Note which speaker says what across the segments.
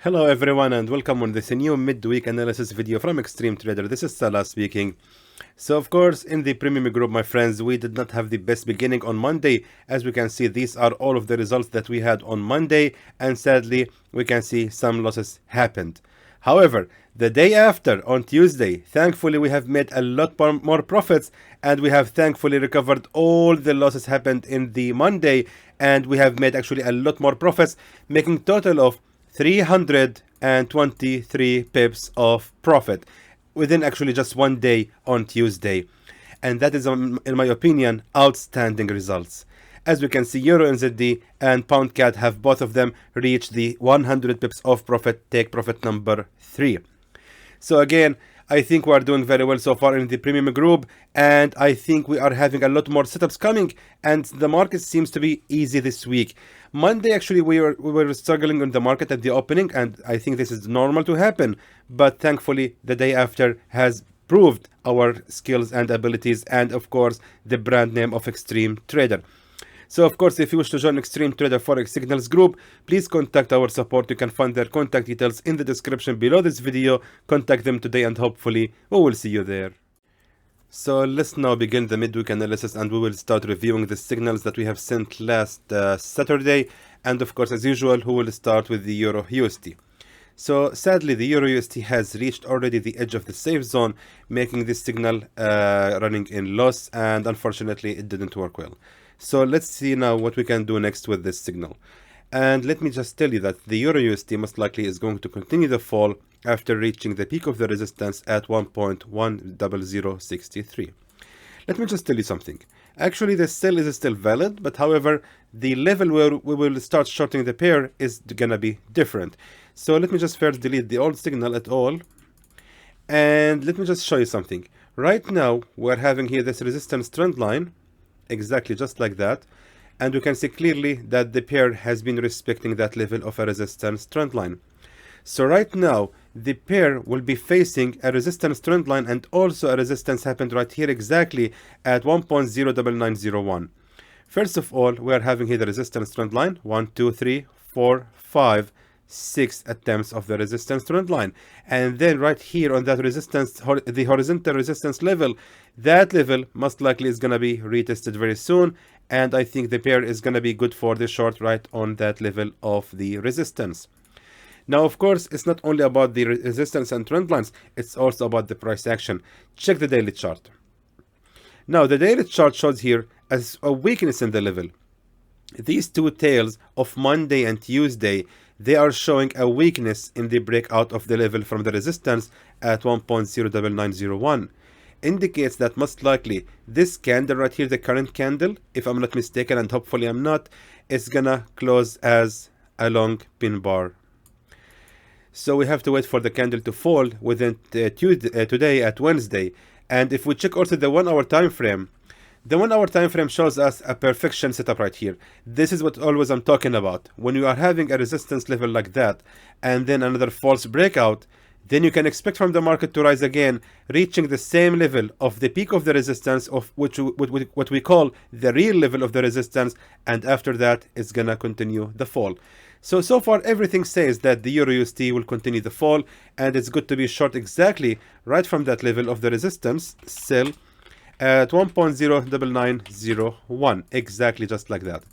Speaker 1: Hello everyone and welcome on this new midweek analysis video from Xtreme Trader. This is Salah speaking. So of course in the premium group, my friends, we did not have the best beginning on Monday. As we can see, these are all of the results that we had on Monday, and sadly we can see some losses happened. However, the day after, on Tuesday, thankfully we have made a lot more profits, and we have thankfully recovered all the losses happened in the Monday, and we have made actually a lot more profits, making total of 323 pips of profit within actually just one day on Tuesday. And that is, in my opinion, outstanding results. As we can see, EURUSD and Pound CAD have both of them reached the 100 pips of profit, take profit number 3. So again, I think we are doing very well so far in the premium group, and I think we are having a lot more setups coming, and the market seems to be easy this week. Monday actually we were struggling in the market at the opening, and I think this is normal to happen, but thankfully the day after has proved our skills and abilities, and of course the brand name of Xtreme Trader. So of course, if you wish to join Xtreme Trader Forex Signals group, please contact our support. You can find their contact details in the description below this video. Contact them today and hopefully we will see you there. So let's now begin the midweek analysis, and we will start reviewing the signals that we have sent last Saturday. And of course, as usual, we will start with the EURUSD. So sadly, the EURUSD has reached already the edge of the safe zone, making this signal running in loss, and unfortunately it didn't work well. So let's see now what we can do next with this signal. And let me just tell you that the EURUSD most likely is going to continue the fall after reaching the peak of the resistance at 1.10063. Let me just tell you something. Actually, the sell is still valid, but however, the level where we will start shorting the pair is gonna be different. So let me just first delete the old signal at all. And let me just show you something. Right now, we're having here this resistance trend line, exactly just like that, and we can see clearly that the pair has been respecting that level of a resistance trend line. So right now the pair will be facing a resistance trend line, and also a resistance happened right here exactly at 1.09901. First of all, we are having here the resistance trend line, 1 2 3 4 5 6 attempts of the resistance trend line, and then right here on that resistance, the horizontal resistance level, that level most likely is going to be retested very soon, and I think the pair is going to be good for the short right on that level of the resistance. Now of course, it's not only about the resistance and trend lines, it's also about the price action. Check the daily chart. Now the daily chart shows here as a weakness in the level. These two tails of Monday and Tuesday, they are showing a weakness in the breakout of the level from the resistance at 1.09901. Indicates that most likely this candle right here, the current candle, if I'm not mistaken, and hopefully I'm not, is gonna close as a long pin bar. So we have to wait for the candle to fall within today at Wednesday. And if we check also the 1 hour time frame, the 1 hour time frame shows us a perfection setup right here. This is what always I'm talking about. When you are having a resistance level like that, and then another false breakout, then you can expect from the market to rise again, reaching the same level of the peak of the resistance, of what we call the real level of the resistance, and after that it's gonna continue the fall. So far everything says that the EURUSD will continue the fall, and it's good to be short exactly right from that level of the resistance, sell at 1.09901, exactly just like that.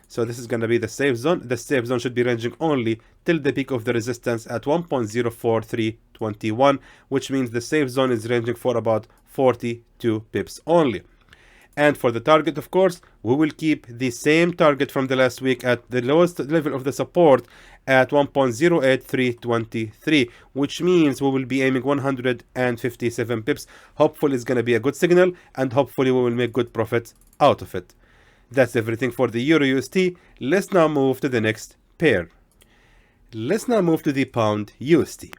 Speaker 1: So this is going to be the safe zone. The safe zone should be ranging only till the peak of the resistance at 1.04321, which means the safe zone is ranging for about 42 pips only. And for the target, of course, we will keep the same target from the last week at the lowest level of the support at 1.08323, which means we will be aiming 157 pips. Hopefully it's going to be a good signal, and hopefully we will make good profits out of it. That's everything for the EURUSD. Let's now move to the next pair. Let's now move to the Pound USD.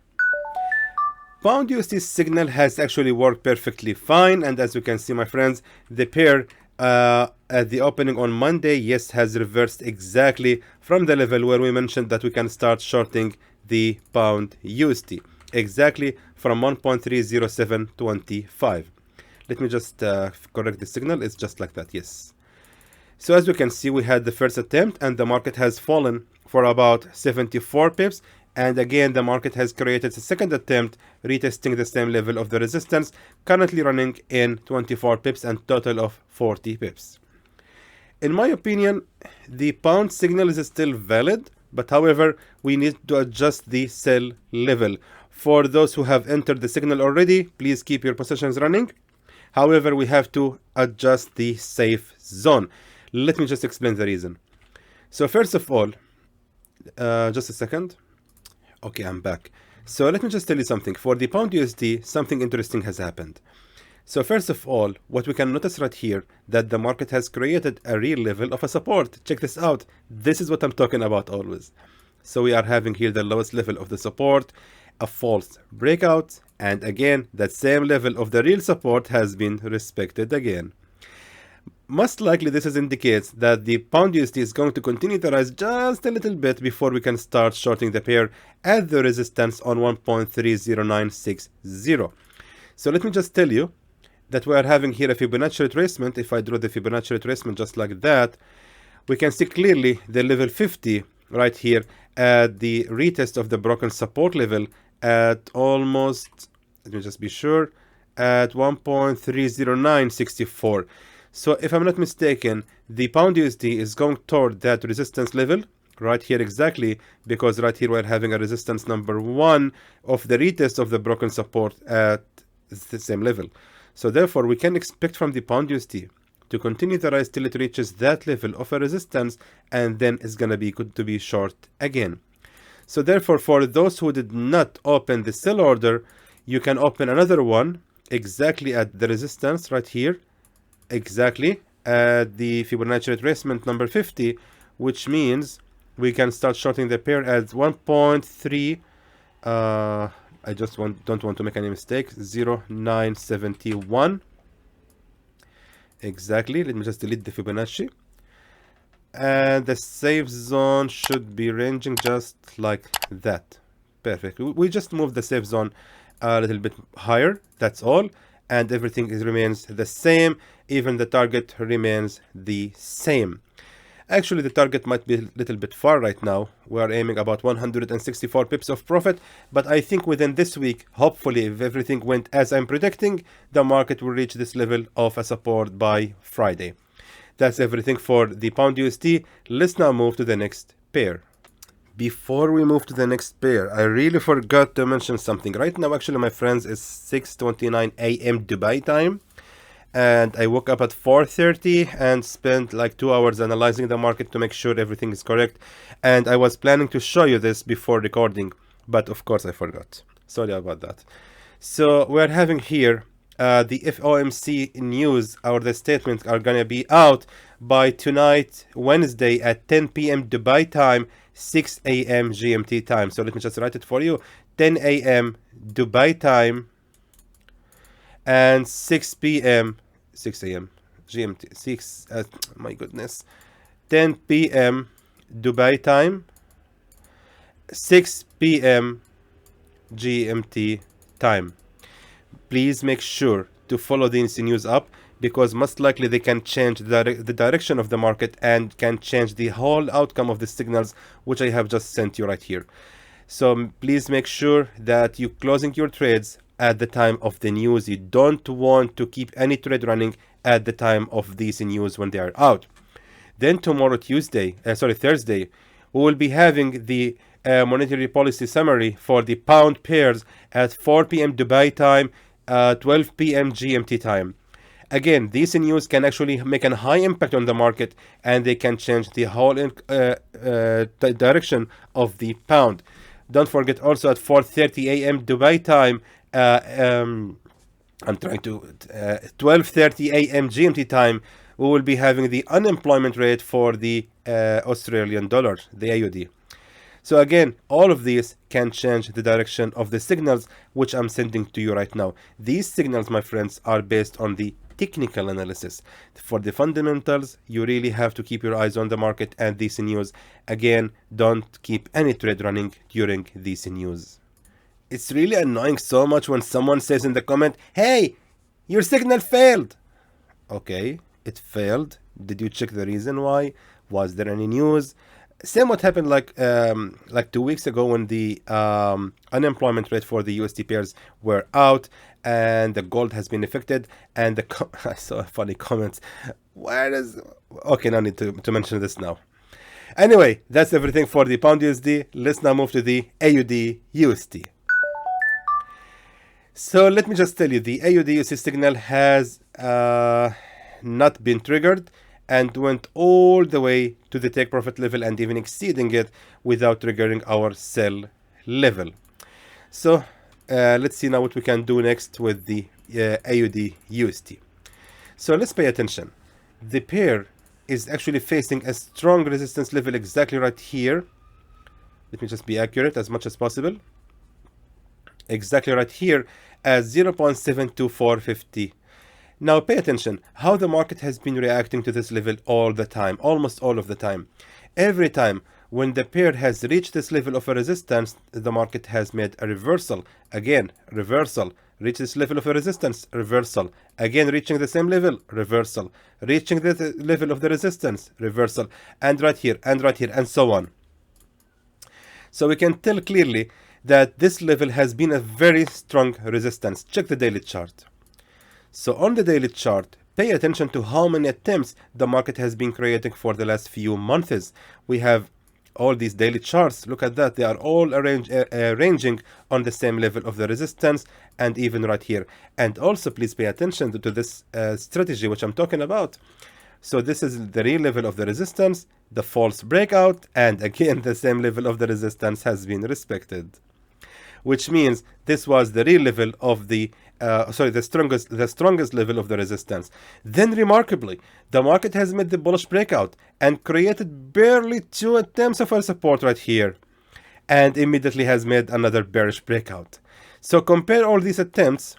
Speaker 1: Pound USD signal has actually worked perfectly fine, and as you can see, my friends, the pair at the opening on Monday, yes, has reversed exactly from the level where we mentioned that we can start shorting the Pound USD, exactly from 1.30725. Let me just correct the signal. It's just like that, yes. So as you can see, we had the first attempt, and the market has fallen for about 74 pips, And again, the market has created a second attempt, retesting the same level of the resistance, currently running in 24 pips and total of 40 pips. In my opinion, the pound signal is still valid, but however, we need to adjust the sell level. For those who have entered the signal already, please keep your positions running. However, we have to adjust the safe zone. Let me just explain the reason. So first of all, just a second. Okay, I'm back. So let me just tell you something. For the pound USD, something interesting has happened. So first of all, what we can notice right here, that the market has created a real level of a support. Check this out. This is what I'm talking about always. So we are having here the lowest level of the support, a false breakout, and again, that same level of the real support has been respected again. Most likely this indicates that the pound USD is going to continue to rise just a little bit before we can start shorting the pair at the resistance on 1.30960. So let me just tell you that we are having here a Fibonacci retracement. If I draw the Fibonacci retracement just like that, we can see clearly the level 50 right here at the retest of the broken support level at almost, let me just be sure, at 1.30964. So if I'm not mistaken, the pound USD is going toward that resistance level right here exactly, because right here we're having a resistance number 1 of the retest of the broken support at the same level. So therefore, we can expect from the pound USD to continue to rise till it reaches that level of a resistance, and then it's going to be good to be short again. So therefore, for those who did not open the sell order, you can open another one exactly at the resistance right here, exactly at the Fibonacci retracement number 50, which means we can start shorting the pair at 1.3, I just don't want to make any mistake, 0971. Exactly. Let me just delete the Fibonacci. And the safe zone should be ranging just like that. Perfect. We just moved the safe zone a little bit higher. That's all. And everything remains the same. Even the target remains the same. Actually, the target might be a little bit far right now. We are aiming about 164 pips of profit. But I think within this week, hopefully, if everything went as I'm predicting, the market will reach this level of a support by Friday. That's everything for the pound USD. Let's now move to the next pair. Before we move to the next pair, I really forgot to mention something. Right now, actually, my friends, it's 6:29 a.m. Dubai time. And I woke up at 4:30 and spent like 2 hours analyzing the market to make sure everything is correct. And I was planning to show you this before recording, but of course I forgot. Sorry about that. So we're having here the FOMC news, or the statements are gonna be out by tonight, Wednesday at 10 p.m. Dubai time, 6 a.m. GMT time. So let me just write it for you. 10 a.m. Dubai time and 6 p.m. 6 a.m. GMT. 6, my goodness. 10 p.m. Dubai time, 6 p.m. GMT time. Please make sure to follow the news up, because most likely they can change the direction of the market and can change the whole outcome of the signals which I have just sent you right here. So please make sure that you're closing your trades at the time of the news. You don't want to keep any trade running at the time of these news when they are out. Then tomorrow, Thursday, we will be having the monetary policy summary for the pound pairs at 4 p.m. Dubai time, 12 p.m. GMT time. Again, these news can actually make a high impact on the market, and they can change the whole direction of the pound. Don't forget also at 4:30 a.m. Dubai time, 12:30 a.m. GMT time, we will be having the unemployment rate for the Australian dollar, the AUD. So again, all of these can change the direction of the signals which I'm sending to you right now. These signals, my friends, are based on the technical analysis. For the fundamentals, you really have to keep your eyes on the market and these news. Again, don't keep any trade running during these news. It's really annoying so much when someone says in the comment, "Hey, your signal failed." Okay, it failed. Did you check the reason why? Was there any news? Same what happened like 2 weeks ago when the unemployment rate for the USD pairs were out and the gold has been affected. And I saw a funny comment. Where is... Okay, no need to mention this now. Anyway, that's everything for the pound USD. Let's now move to the AUD USD. So let me just tell you, the AUD USD signal has not been triggered and went all the way to the take profit level and even exceeding it without triggering our sell level. So let's see now what we can do next with the AUD USD. So let's pay attention. The pair is actually facing a strong resistance level exactly right here. Let me just be accurate as much as possible. Exactly right here at 0.72450. Now pay attention how the market has been reacting to this level all the time, almost all of the time. Every time when the pair has reached this level of a resistance, the market has made a reversal. Again, reversal. Reach this level of a resistance, reversal. Again, reaching the same level, reversal. Reaching the level of the resistance, reversal. And right here, and so on. So we can tell clearly that this level has been a very strong resistance. Check the daily chart. So on the daily chart, pay attention to how many attempts the market has been creating for the last few months. We have all these daily charts. Look at that. They are all ranging on the same level of the resistance and even right here. And also please pay attention to this strategy which I'm talking about. So this is the real level of the resistance, the false breakout, and again the same level of the resistance has been respected. Which means this was the real level of the the strongest level of the resistance. Then remarkably, the market has made the bullish breakout and created barely 2 attempts of a support right here, and immediately has made another bearish breakout. So compare all these attempts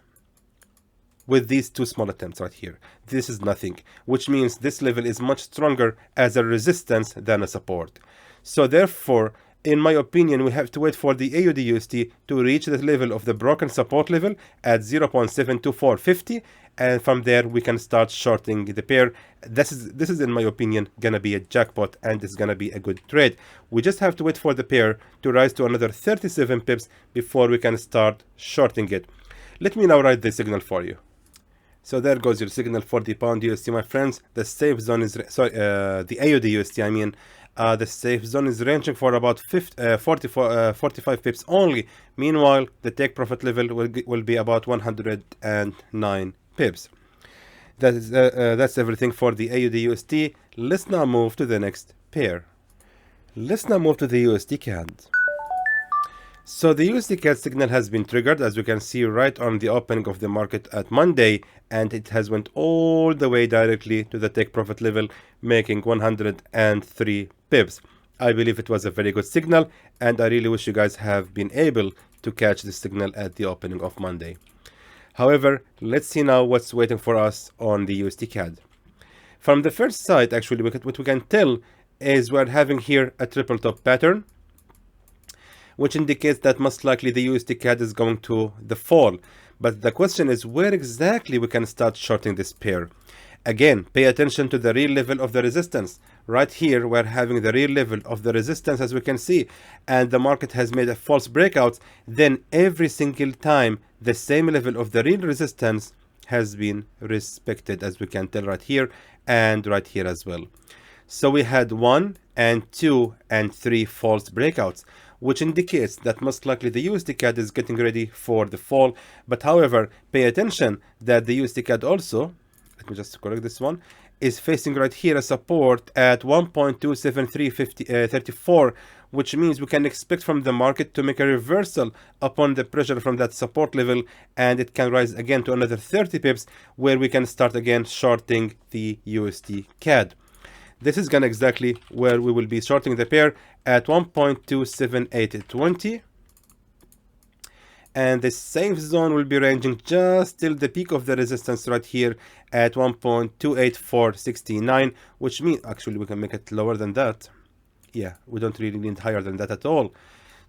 Speaker 1: with these 2 small attempts right here. This is nothing, which means this level is much stronger as a resistance than a support. So therefore, in my opinion, we have to wait for the AUD USD to reach the level of the broken support level at 0.72450, and from there we can start shorting the pair. This is in my opinion gonna be a jackpot, and it's gonna be a good trade. We just have to wait for the pair to rise to another 37 pips before we can start shorting it. Let me now write the signal for you. So there goes your signal for the pound USD, my friends. The safe zone is the AUD USD, I mean. The safe zone is ranging for about 45 pips only. Meanwhile, the take profit level will be about 109 pips. That's everything for the AUD USD. Let's now move to the next pair. Let's now move to the USDCAD. So the USDCAD signal has been triggered, as you can see right on the opening of the market at Monday, and it has went all the way directly to the take profit level, making 103 pips. I believe it was a very good signal, and I really wish you guys have been able to catch this signal at the opening of Monday. However, let's see now what's waiting for us on the USDCAD. From the first sight, actually, what we can tell is we're having here a triple top pattern, which indicates that most likely the USDCAD is going to the fall. But the question is where exactly we can start shorting this pair. Again, pay attention to the real level of the resistance. Right here, we're having the real level of the resistance, as we can see, and the market has made a false breakout. Then every single time, the same level of the real resistance has been respected, as we can tell right here and right here as well. So we had 1 and 2 and 3 false breakouts, which indicates that most likely the USDCAD is getting ready for the fall. But however, pay attention that the USDCAD also, let me just correct this one, is facing right here a support at 1.27334, which means we can expect from the market to make a reversal upon the pressure from that support level, and it can rise again to another 30 pips where we can start again shorting the USDCAD. This is gonna exactly where we will be shorting the pair at 1.27820, and the safe zone will be ranging just till the peak of the resistance right here at 1.28469, which means actually we can make it lower than that. Yeah, we don't really need higher than that at all.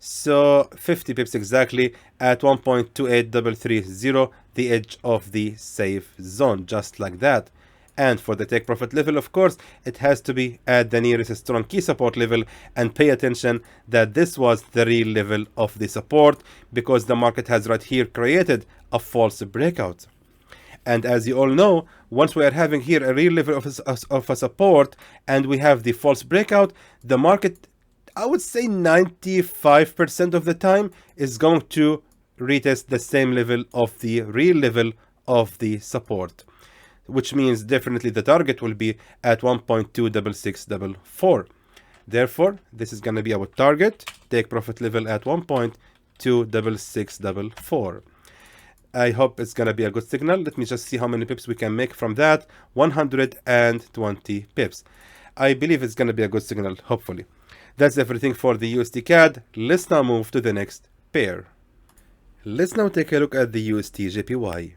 Speaker 1: So 50 pips exactly at 1.28330, the edge of the safe zone, just like that. And for the take profit level, of course, it has to be at the nearest strong key support level, and pay attention that this was the real level of the support, because the market has right here created a false breakout. And as you all know, once we are having here a real level of a support and we have the false breakout, the market, I would say 95% of the time, is going to retest the same level of the real level of the support, which means definitely the target will be at 1.26644. Therefore, this is going to be our target, take profit level at 1.26644. I hope it's going to be a good signal. Let me just see how many pips we can make from that. 120 pips. I believe it's going to be a good signal, hopefully. That's everything for the USDCAD. Let's now move to the next pair. Let's now take a look at the USDJPY.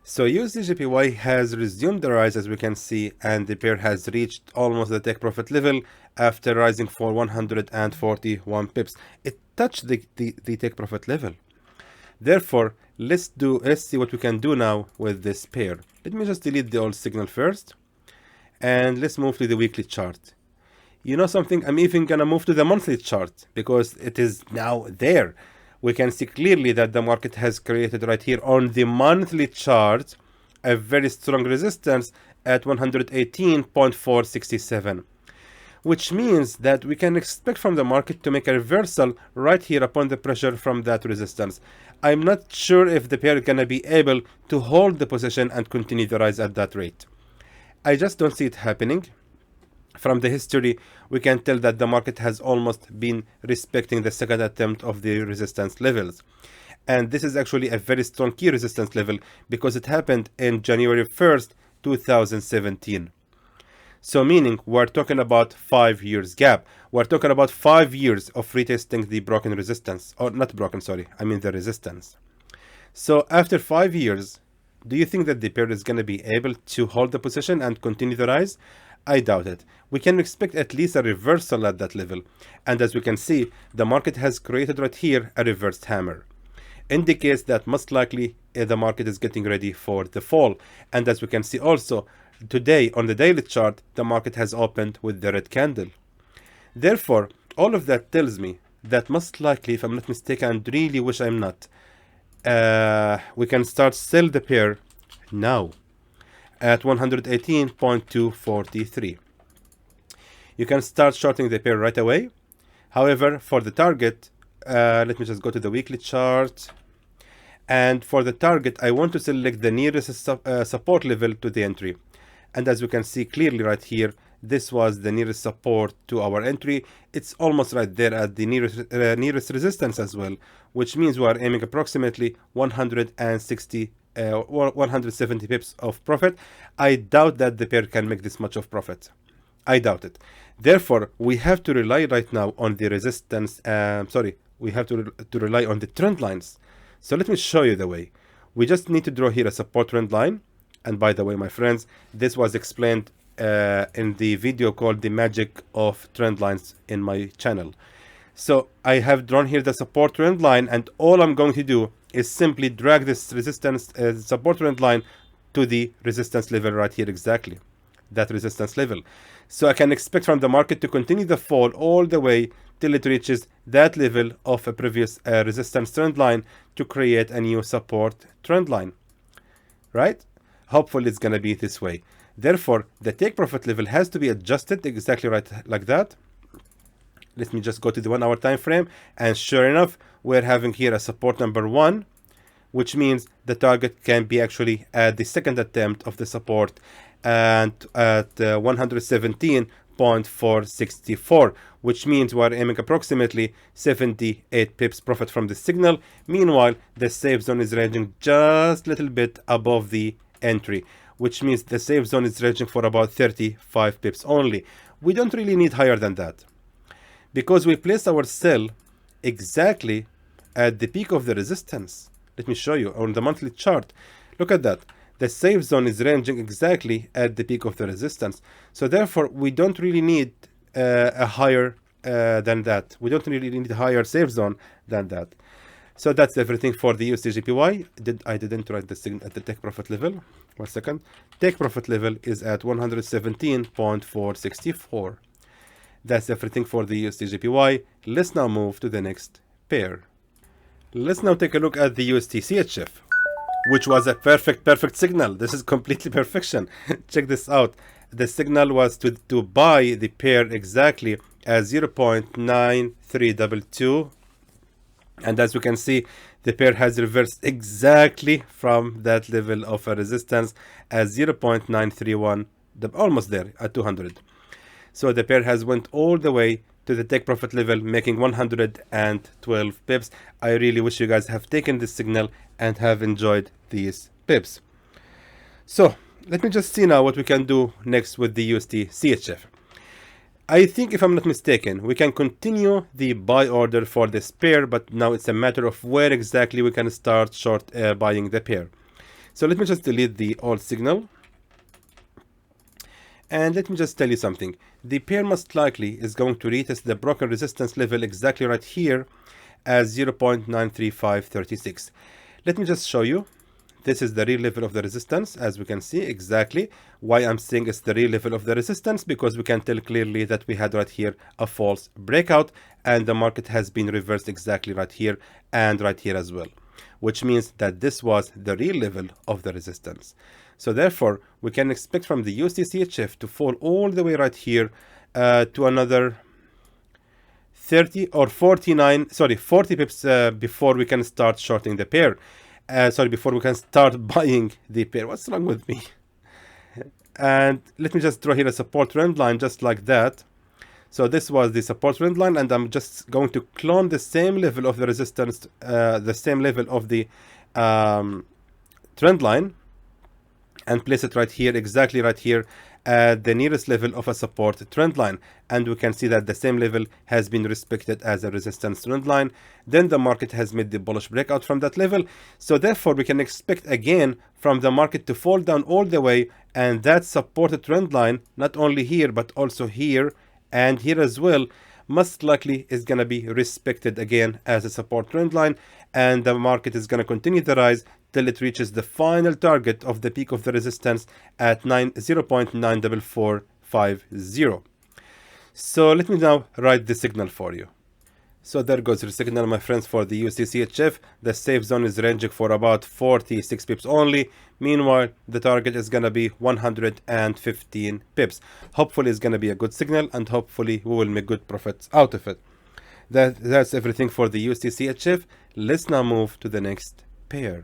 Speaker 1: So USDJPY has resumed the rise, as we can see, and the pair has reached almost the take profit level after rising for 141 pips. It touched the take profit level. Therefore, let's see what we can do now with this pair. Let me just delete the old signal first, and let's move to the weekly chart. You know something? I'm even gonna move to the monthly chart because it is now there. We can see clearly that the market has created right here on the monthly chart a very strong resistance at 118.467, which means that we can expect from the market to make a reversal right here upon the pressure from that resistance. I'm not sure if the pair is going to be able to hold the position and continue the rise at that rate. I just don't see it happening. From the history, we can tell that the market has almost been respecting the second attempt of the resistance levels. And this is actually a very strong key resistance level because it happened in January 1st, 2017. So meaning we're talking about 5 years gap. We're talking about 5 years of retesting the broken resistance, or not broken, sorry, I mean the resistance. So after 5 years, do you think that the pair is going to be able to hold the position and continue the rise? I doubt it. We can expect at least a reversal at that level. And as we can see, the market has created right here a reversed hammer. Indicates that most likely the market is getting ready for the fall. And as we can see also, today on the daily chart, the market has opened with the red candle. Therefore, all of that tells me that most likely, if I'm not mistaken, and really wish I'm not, we can start sell the pair now at 118.243. You can start shorting the pair right away. However, for the target, let me just go to the weekly chart. And for the target, I want to select the nearest support level to the entry. And as we can see clearly right here, this was the nearest support to our entry. It's almost right there at the nearest resistance as well, which means we are aiming approximately 170 pips of profit. I doubt that the pair can make this much of profit. I doubt it. Therefore, we have to rely right now on the resistance. We have to rely on the trend lines. So let me show you the way. We just need to draw here a support trend line. And by the way, my friends, this was explained in the video called The Magic of Trend Lines in my channel. So I have drawn here the support trend line, and all I'm going to do is simply drag this resistance support trend line to the resistance level right here, exactly that resistance level. So I can expect from the market to continue the fall all the way till it reaches that level of a previous resistance trend line to create a new support trend line, right? Hopefully it's going to be this way. Therefore, the take profit level has to be adjusted exactly right like that. Let me just go to the 1 hour time frame, and sure enough, we're having here a support number 1, which means the target can be actually at the second attempt of the support and at 117.464, which means we're aiming approximately 78 pips profit from the signal. Meanwhile, the safe zone is ranging just a little bit above the entry, which means the safe zone is ranging for about 35 pips only. We don't really need higher than that, because we place our sell exactly at the peak of the resistance. Let me show you on the monthly chart. Look at that. The safe zone is ranging exactly at the peak of the resistance. So therefore, we don't really need a higher than that. We don't really need a higher safe zone than that. So that's everything for the USDJPY. I didn't write the signal at the take profit level. 1 second. Take profit level is at 117.464. That's everything for the USDJPY. Let's now move to the next pair. Let's now take a look at the USDCHF, which was a perfect signal. This is completely perfection. Check this out. The signal was to buy the pair exactly at 0.9322. And as we can see, the pair has reversed exactly from that level of a resistance at 0.931, almost there at 200. So the pair has went all the way to the take profit level, making 112 pips. I really wish you guys have taken this signal and have enjoyed these pips. So let me just see now what we can do next with the USDCHF. I think, if I'm not mistaken, we can continue the buy order for this pair, but now it's a matter of where exactly we can start short buying the pair. So let me just delete the old signal. And let me just tell you something. The pair most likely is going to retest the broken resistance level exactly right here as 0.93536. Let me just show you. This is the real level of the resistance, as we can see exactly. Why I'm saying it's the real level of the resistance, because we can tell clearly that we had right here a false breakout, and the market has been reversed exactly right here and right here as well, which means that this was the real level of the resistance. So therefore, we can expect from the USDCHF to fall all the way right here to another 40 pips before we can start shorting the pair. Before we can start buying the pair. What's wrong with me? And let me just draw here a support trend line just like that. So this was the support trend line, and I'm just going to clone the same level of the resistance, the same level of the trend line, and place it right here, exactly right here at the nearest level of a support trend line. And we can see that the same level has been respected as a resistance trend line. Then the market has made the bullish breakout from that level. So therefore, we can expect again from the market to fall down all the way, and that supported trend line, not only here, but also here and here as well, most likely is going to be respected again as a support trend line, and the market is going to continue to rise till it reaches the final target of the peak of the resistance at 0.94450. So let me now write the signal for you. So there goes your signal, my friends, for the USDCHF. The safe zone is ranging for about 46 pips only. Meanwhile, the target is going to be 115 pips. Hopefully it's going to be a good signal, and hopefully we will make good profits out of it. That's everything for the USDCHF. Let's now move to the next pair.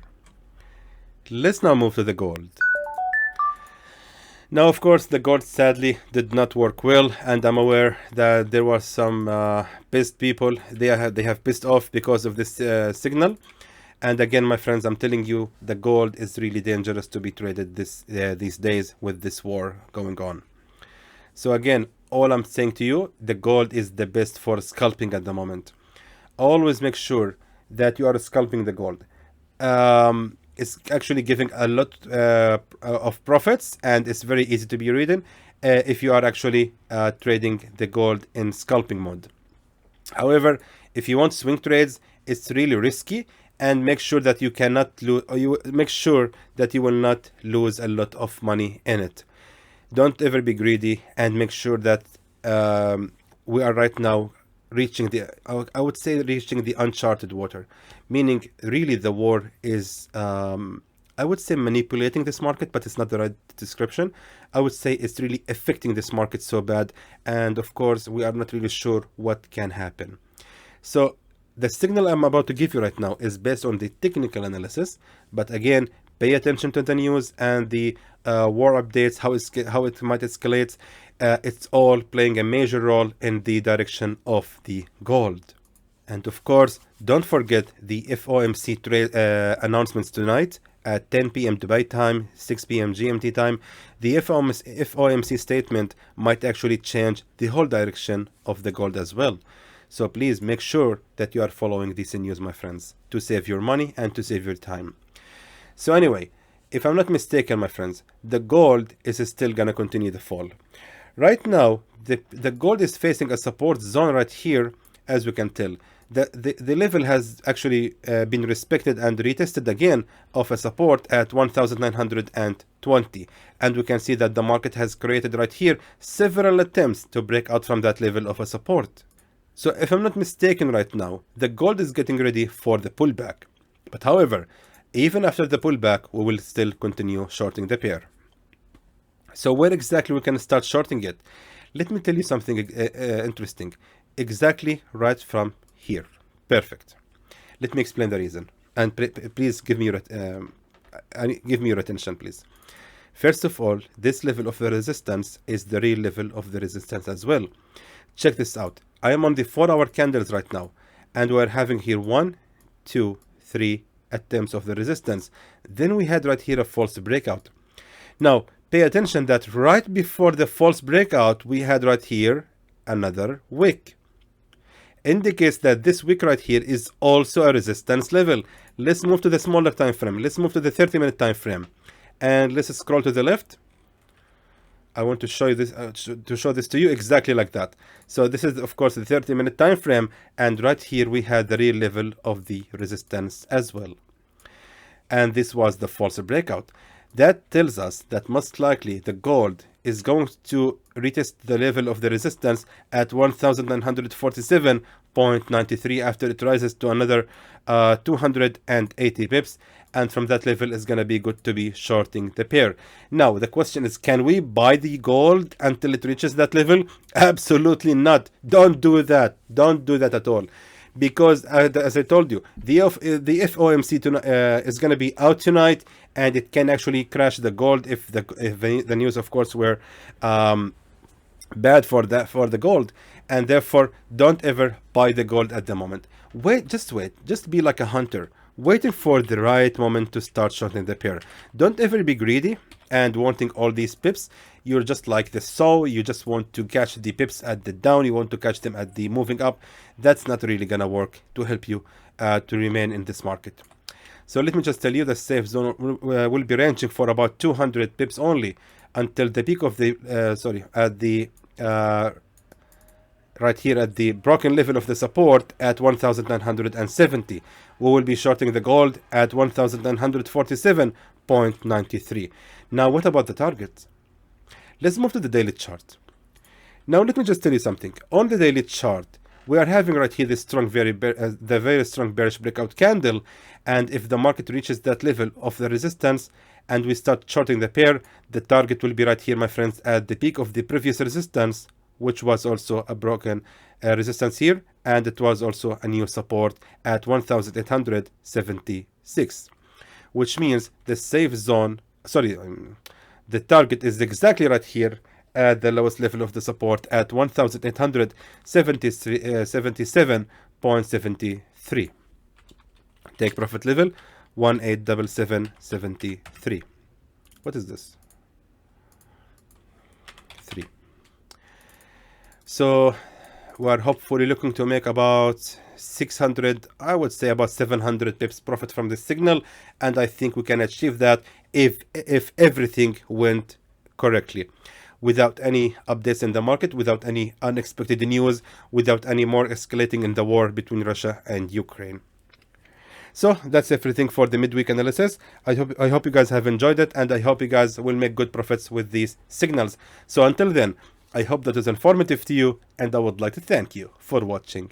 Speaker 1: Let's now move to the gold. Now, of course, the gold sadly did not work well, and I'm aware that there was some pissed people. They have pissed off because of this signal. And again, my friends, I'm telling you, the gold is really dangerous to be traded these days with this war going on. So again, all I'm saying to you, the gold is the best for scalping at the moment. Always make sure that you are scalping the gold. It's actually giving a lot of profits, and it's very easy to be reading if you are actually trading the gold in scalping mode. However, if you want swing trades, it's really risky, and make sure that you cannot lose, or make sure that you will not lose a lot of money in it. Don't ever be greedy, and make sure that we are right now reaching the, I would say, reaching the uncharted water, meaning really the war is, I would say, manipulating this market, but it's not the right description. I would say it's really affecting this market so bad, and of course we are not really sure what can happen. So the signal I'm about to give you right now is based on the technical analysis, but again, pay attention to the news and the war updates, how it might escalate. It's all playing a major role in the direction of the gold. And of course, don't forget the FOMC announcements tonight at 10 p.m. Dubai time, 6 p.m. GMT time. The FOMC statement might actually change the whole direction of the gold as well. So please make sure that you are following this news, my friends, to save your money and to save your time. So anyway, if I'm not mistaken, my friends, the gold is still gonna continue to fall. Right now, the gold is facing a support zone right here, as we can tell. the level has actually been respected and retested again of a support at 1920, and we can see that the market has created right here several attempts to break out from that level of a support. So if I'm not mistaken right now, the gold is getting ready for the pullback. But however, even after the pullback, we will still continue shorting the pair. So where exactly we can start shorting it? Let me tell you something interesting. Exactly right from here. Perfect. Let me explain the reason. And please give me your attention, please. First of all, this level of the resistance is the real level of the resistance as well. Check this out. I am on the 4-hour candles right now, and we're having here 1, 2, 3 attempts of the resistance. Then we had right here a false breakout. Now, pay attention that right before the false breakout, we had right here another wick. Indicates that this wick right here is also a resistance level. Let's move to the smaller time frame. Let's move to the 30-minute time frame, and let's scroll to the left. I want to show you this to you exactly like that. So this is of course the 30-minute time frame, and right here we had the real level of the resistance as well. And this was the false breakout. That tells us that most likely the gold is going to retest the level of the resistance at 1947.93 after it rises to another 280 pips, and from that level is going to be good to be shorting the pair. Now the question is, can we buy the gold until it reaches that level? Absolutely not. Don't do that. Don't do that at all. Because as I told you, the FOMC is going to be out tonight, and it can actually crash the gold if the news, of course, were bad for the gold, and therefore don't ever buy the gold at the moment. Wait, just be like a hunter, waiting for the right moment to start shorting the pair. Don't ever be greedy and wanting all these pips. You're just like the saw. You just want to catch the pips at the down. You want to catch them at the moving up. That's not really gonna work to help you to remain in this market. So let me just tell you, the safe zone will be ranging for about 200 pips only until the peak of the right here at the broken level of the support at 1970. We will be shorting the gold at 1947.93. Now what about the target? Let's move to the daily chart. Now let me just tell you something. On the daily chart, we are having right here this strong, very strong bearish breakout candle, and if the market reaches that level of the resistance and we start shorting the pair, the target will be right here, my friends, at the peak of the previous resistance, which was also a broken resistance here, and it was also a new support at 1876, which means the safe zone, the target is exactly right here at the lowest level of the support at 1877.73. Take profit level 1877.73. What is this? 3. So we're hopefully looking to make about 600, I would say about 700 pips profit from this signal, and I think we can achieve that if everything went correctly, without any updates in the market, without any unexpected news, without any more escalating in the war between Russia and Ukraine. So that's everything for the midweek analysis. I hope you guys have enjoyed it, and I hope you guys will make good profits with these signals. So until then, I hope that is informative to you, and I would like to thank you for watching.